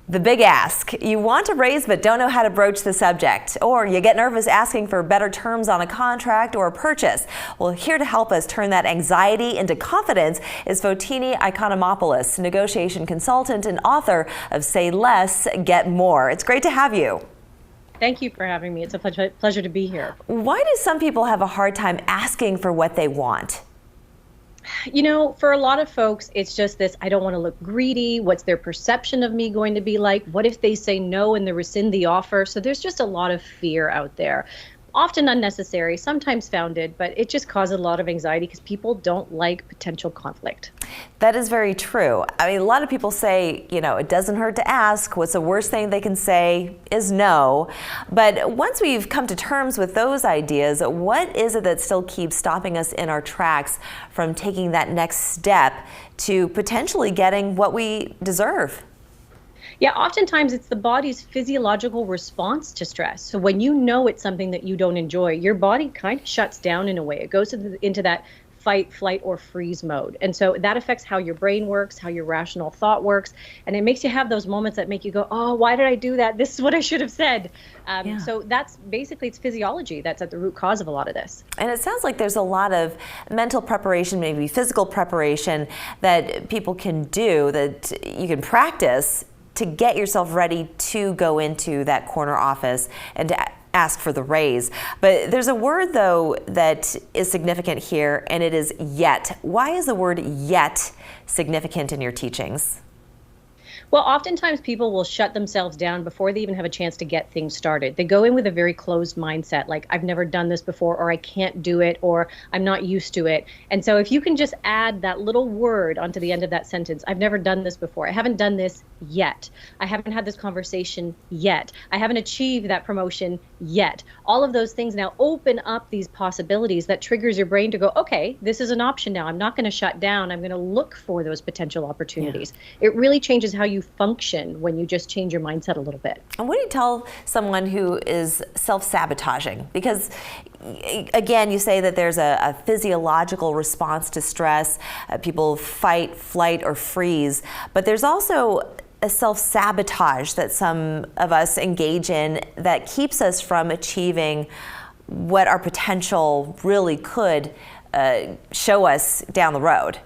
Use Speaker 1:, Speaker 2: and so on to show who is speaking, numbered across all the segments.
Speaker 1: The big ask. You want to raise but don't know how to broach the subject, or you get nervous asking for better terms on a contract or a purchase. Well, here to help us turn that anxiety into confidence is Fotini Iconomopoulos, negotiation consultant and author of Say Less, Get More. It's great to have you.
Speaker 2: Thank you for having me. It's a pleasure to be here.
Speaker 1: Why do some people have a hard time asking for what they want?
Speaker 2: You know, for a lot of folks, it's just this, I don't want to look greedy. What's their perception of me going to be like? What if they say no and they rescind the offer? So there's just a lot of fear out there. Often unnecessary, sometimes founded, but it just causes a lot of anxiety because people don't like potential conflict.
Speaker 1: That is very true. I mean, a lot of people say, you know, it doesn't hurt to ask. What's the worst thing they can say is no. But once we've come to terms with those ideas, what is it that still keeps stopping us in our tracks from taking that next step to potentially getting what we deserve?
Speaker 2: Yeah, oftentimes it's the body's physiological response to stress. So when you know it's something that you don't enjoy, your body kind of shuts down in a way. It goes into that fight, flight, or freeze mode. And so that affects how your brain works, how your rational thought works. And it makes you have those moments that make you go, oh, why did I do that? This is what I should have said. So that's basically, it's physiology that's at the root cause of a lot of this.
Speaker 1: And it sounds like there's a lot of mental preparation, maybe physical preparation that people can do, that you can practice to get yourself ready to go into that corner office and to ask for the raise. But there's a word, though, that is significant here, and it is yet. Why is the word yet significant in your teachings?
Speaker 2: Well, oftentimes people will shut themselves down before they even have a chance to get things started. They go in with a very closed mindset, like I've never done this before, or I can't do it, or I'm not used to it. And so if you can just add that little word onto the end of that sentence, I've never done this before, I haven't done this yet, I haven't had this conversation yet, I haven't achieved that promotion yet. All of those things now open up these possibilities that triggers your brain to go, okay, this is an option now. I'm not going to shut down. I'm going to look for those potential opportunities. Yeah. It really changes how you function when you just change your mindset a little bit.
Speaker 1: And what do you tell someone who is self-sabotaging? Because again, you say that there's a physiological response to stress. People fight, flight, or freeze. But there's also a self-sabotage that some of us engage in that keeps us from achieving what our potential really could show us down the road.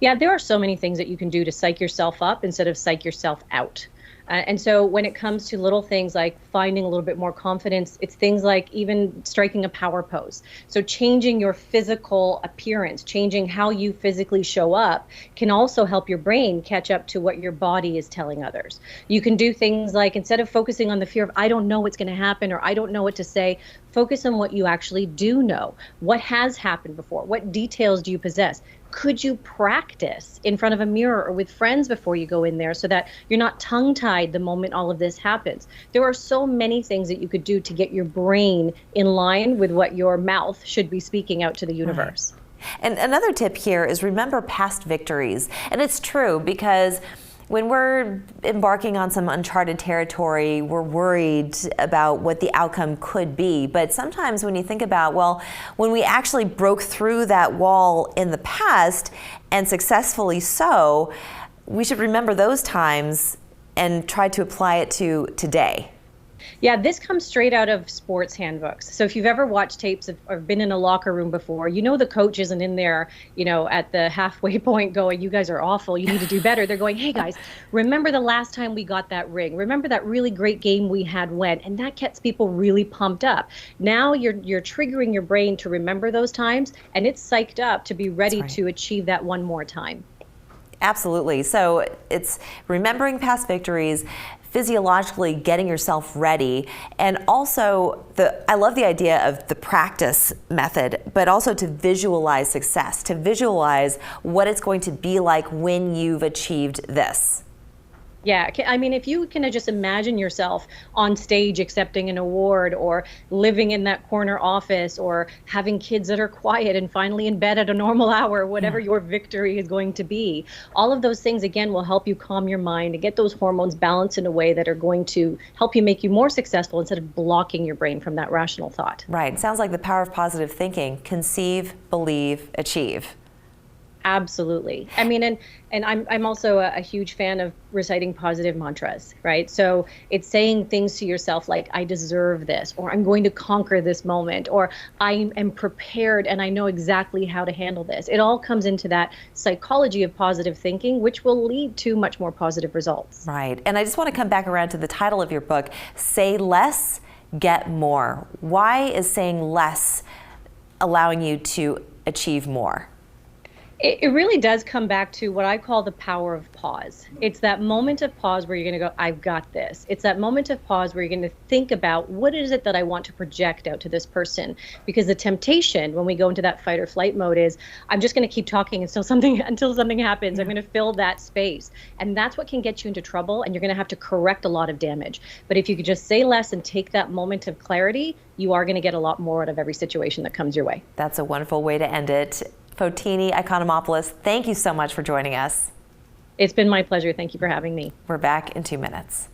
Speaker 2: Yeah, there are so many things that you can do to psych yourself up instead of psych yourself out. And so when it comes to little things like finding a little bit more confidence, it's things like even striking a power pose. So changing your physical appearance, changing how you physically show up can also help your brain catch up to what your body is telling others. You can do things like, instead of focusing on the fear of, I don't know what's going to happen, or I don't know what to say, focus on what you actually do know. What has happened before? What details do you possess? Could you practice in front of a mirror or with friends before you go in there so that you're not tongue-tied the moment all of this happens? There are so many things that you could do to get your brain in line with what your mouth should be speaking out to the universe.
Speaker 1: Right. And another tip here is remember past victories. And it's true, because when we're embarking on some uncharted territory, we're worried about what the outcome could be. But sometimes when you think about, well, when we actually broke through that wall in the past, and successfully so, we should remember those times and try to apply it to today.
Speaker 2: Yeah, this comes straight out of sports handbooks. So if you've ever watched tapes or been in a locker room before, you know the coach isn't in there, you know, at the halfway point going, you guys are awful, you need to do better. They're going, hey guys, remember the last time we got that ring? Remember that really great game we had when? And that gets people really pumped up. Now you're triggering your brain to remember those times, and it's psyched up to be ready to achieve that one more time.
Speaker 1: Absolutely. So it's remembering past victories, physiologically getting yourself ready, and also I love the idea of the practice method, but also to visualize success, to visualize what it's going to be like when you've achieved this.
Speaker 2: Yeah, I mean, if you can just imagine yourself on stage accepting an award, or living in that corner office, or having kids that are quiet and finally in bed at a normal hour, whatever your victory is going to be, all of those things, again, will help you calm your mind and get those hormones balanced in a way that are going to help you make you more successful instead of blocking your brain from that rational thought.
Speaker 1: Right. Sounds like the power of positive thinking. Conceive, believe, achieve.
Speaker 2: Absolutely. I mean, and I'm also a huge fan of reciting positive mantras, right? So it's saying things to yourself like, I deserve this, or I'm going to conquer this moment, or I am prepared and I know exactly how to handle this. It all comes into that psychology of positive thinking, which will lead to much more positive results.
Speaker 1: Right. And I just want to come back around to the title of your book, Say Less, Get More. Why is saying less allowing you to achieve more?
Speaker 2: It really does come back to what I call the power of pause. It's that moment of pause where you're going to go, I've got this. It's that moment of pause where you're going to think about what is it that I want to project out to this person? Because the temptation when we go into that fight or flight mode is, I'm just going to keep talking until something happens. I'm going to fill that space. And that's what can get you into trouble. And you're going to have to correct a lot of damage. But if you could just say less and take that moment of clarity, you are going to get a lot more out of every situation that comes your way.
Speaker 1: That's a wonderful way to end it. Fotini, Iconomopoulos, thank you so much for joining us.
Speaker 2: It's been my pleasure. Thank you for having me.
Speaker 1: We're back in 2 minutes.